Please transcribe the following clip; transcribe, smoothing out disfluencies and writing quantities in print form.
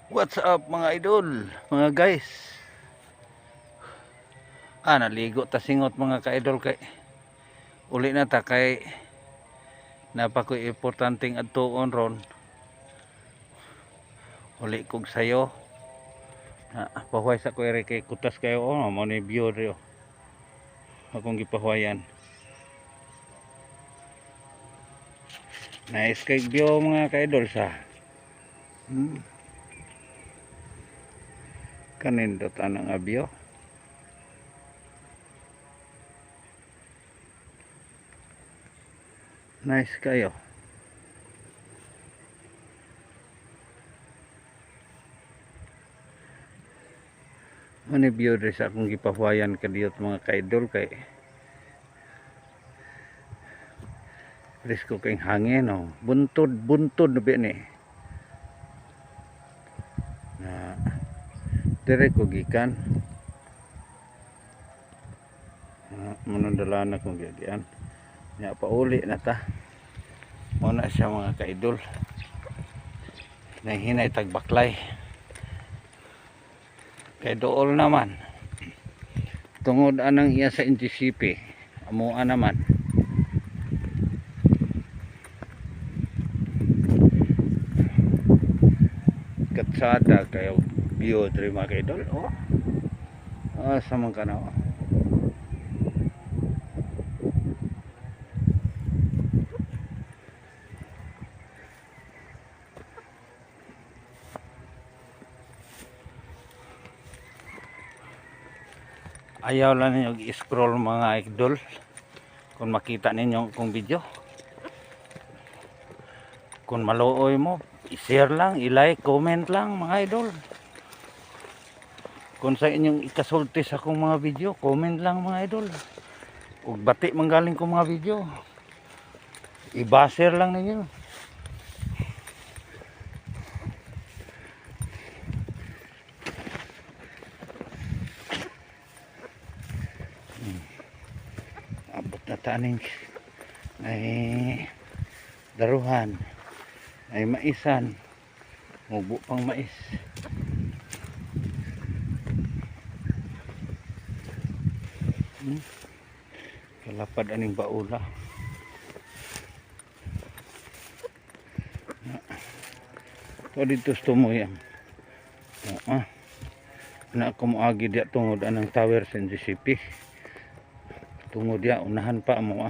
What's up mga idol, mga guys? Naligo ta singot mga ka-idol kay uli na ta kay napakoy importanteng adtuon ron. Uli kog sayo. Pahuway sa ko ere kay kutas kayo mo ni view rio. Akong gipahuwayan. Nice kay view mga ka-idol sa. Kanindot anang abyo. Nice kayo. Mani view rin sa akong gipahuwayan kadiyot mga ka-idol kay risko kayong hangin buntod na ni na dire ko gikan manundala na kong giyan nya pauli na ta muna siya mga ka-idol nahinay tagbaklay kay dool naman tungod anang iya sa NTCP amuan naman katsada kayo view diri mga ka-idol sa mga kana ayaw lang ninyo i-scroll mga idol kung makita ninyo kung video kung maluoy mo i-share lang, i-like, comment lang mga idol kung sa inyong ikasulti sa akong mga video comment lang mga idol ug bati manggaling kong mga video i-share lang ninyo abot na taning ay daruhan ay maisan mubo pang mais kalapad aning baula ito dito mo yan na ako moagi diya tungod anang tower sa NTCP tungod diya unahan pa mo